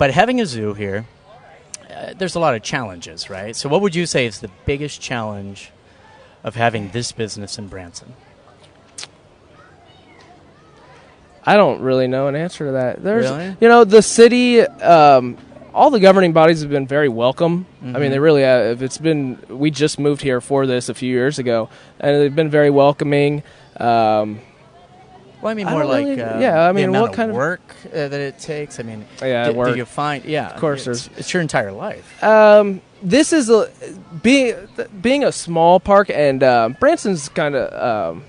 But having a zoo here, there's a lot of challenges, right? So what would you say is the biggest challenge of having this business in Branson? I don't really know an answer to that. There's, Really? The city, all the governing bodies have been very welcome. I mean, they really have. We just moved here for this a few years ago, and they've been very welcoming. Well, I mean, more like what kind of work that it takes. I mean, work. do you find? Yeah, of course, it's your entire life. This is being a small park, and Branson's kind of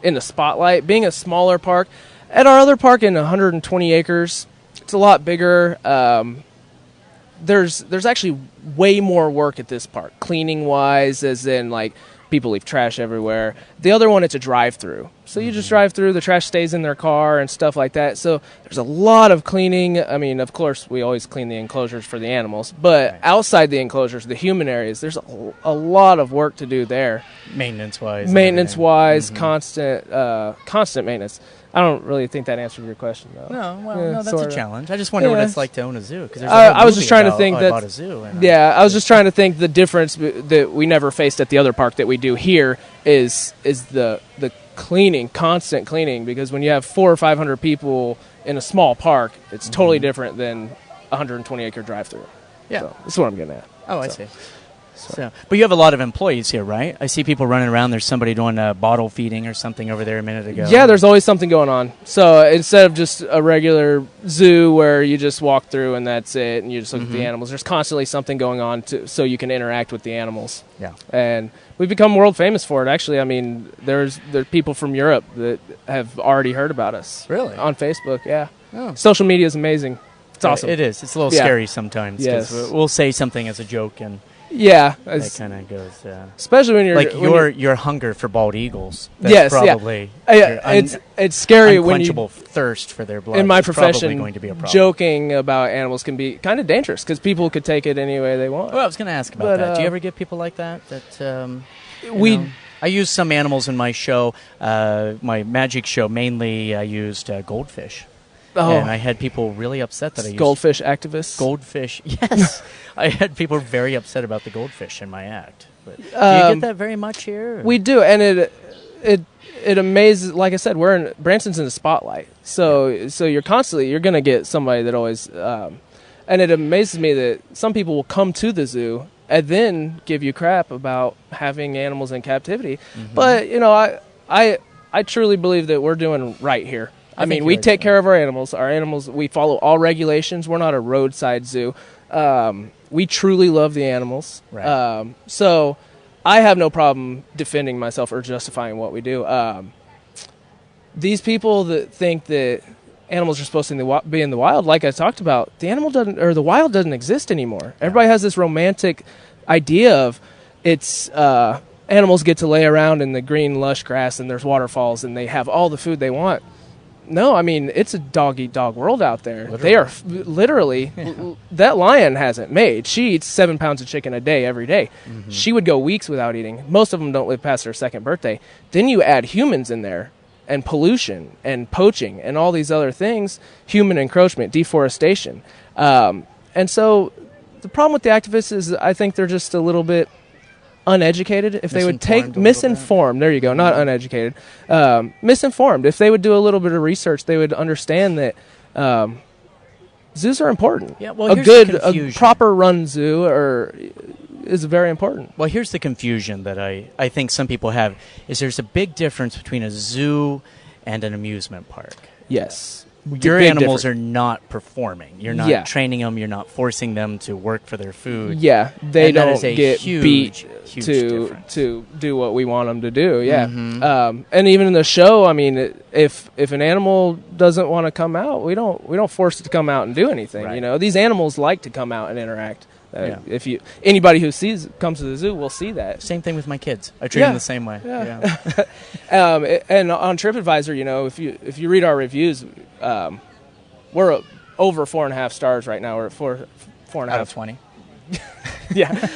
in the spotlight. Being a smaller park, at our other park in 120 acres, it's a lot bigger. There's actually way more work at this park, cleaning wise, as in like people leave trash everywhere. The other one, it's a drive-through. So you just drive through, the trash stays in their car and stuff like that. So there's a lot of cleaning. I mean, of course, we always clean the enclosures for the animals. But outside the enclosures, the human areas, there's a lot of work to do there. Maintenance-wise. Constant maintenance. I don't really think that answered your question, though. No, that's a challenge. I just wonder what it's like to own a zoo. Because I was just trying to think about a zoo. I was just trying to think the difference that we never faced at the other park that we do here is the cleaning, constant cleaning. Because when you have 400 or 500 people in a small park, it's totally different than a 120-acre drive-through. Yeah, so that's what I'm getting at. Oh, I see. So, but you have a lot of employees here, right? I see people running around. There's somebody doing bottle feeding or something over there a minute ago. Yeah, there's always something going on. So instead of just a regular zoo where you just walk through and that's it, and you just look at the animals, there's constantly something going on so you can interact with the animals. Yeah. And we've become world famous for it, actually. I mean, there's people from Europe that have already heard about us. Really? On Facebook, yeah. Oh. Social media is amazing. It's awesome. It is. It's a little scary sometimes. Yes. We'll say something as a joke and... Yeah, that kind of goes. Especially when you're like your hunger for bald eagles. That's yes, probably. It's scary when unquenchable thirst for their blood. In my profession, going to be a problem. Joking about animals can be kind of dangerous because people could take it any way they want. Well, I was going to ask about that. Do you ever get people like that? I use some animals in my show, my magic show. Mainly, I used goldfish. Oh. And I had people really upset that I used... Goldfish activists? Goldfish, yes. I had people very upset about the goldfish in my act. But do you get that very much here? Or? We do, and it amazes... Like I said, Branson's in the spotlight. So you're going to get somebody that always... and it amazes me that some people will come to the zoo and then give you crap about having animals in captivity. But, I truly believe that we're doing right here. I mean, we take care of our animals. Our animals, we follow all regulations. We're not a roadside zoo. We truly love the animals. Right. So I have no problem defending myself or justifying what we do. These people that think that animals are supposed to be in the wild, like I talked about, the wild doesn't exist anymore. Yeah. Everybody has this romantic idea of animals get to lay around in the green, lush grass and there's waterfalls and they have all the food they want. No, I mean, it's a dog-eat-dog world out there. Literally. They are literally, that lion hasn't made. She eats 7 pounds of chicken a day, every day. She would go weeks without eating. Most of them don't live past their second birthday. Then you add humans in there, and pollution, and poaching, and all these other things, human encroachment, deforestation. And so the problem with the activists is I think they're just a little bit uneducated. If they would take misinformed, there you go, not uneducated, misinformed. If they would do a little bit of research, they would understand that zoos are important. Yeah, well, a proper run zoo is very important. Well, here's the confusion that I think some people have is there's a big difference between a zoo and an amusement park. Yes. Your animals are not performing. You're not training them. You're not forcing them to work for their food. Yeah, they don't get beat to do what we want them to do. Yeah, and even in the show, I mean, if an animal doesn't want to come out, we don't force it to come out and do anything. Right. You know, these animals like to come out and interact. If anybody who comes to the zoo will see that. Same thing with my kids. I treat them the same way. Yeah. And on TripAdvisor, if you read our reviews, we're over 4.5 stars right now. We're at 4.5 out of 20. Yeah.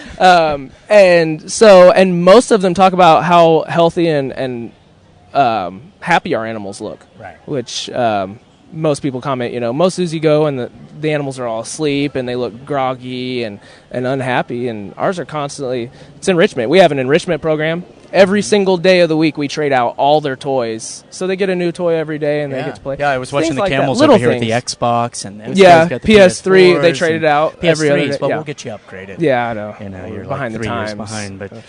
And most of them talk about how healthy and happy our animals look. Right. Which most people comment, most zoos you go and the animals are all asleep and they look groggy and unhappy, and ours are constantly, it's enrichment. We have an enrichment program. Every single day of the week, we trade out all their toys. So they get a new toy every day, and they get to play. Yeah, I was watching Things the like camels that. over here Things. with the Xbox. And yeah, got the PS3, they PS4s traded out PS3s, every other day. But yeah. we'll get you upgraded. Yeah, I know. You know, you're behind like the 3 years times. behind. But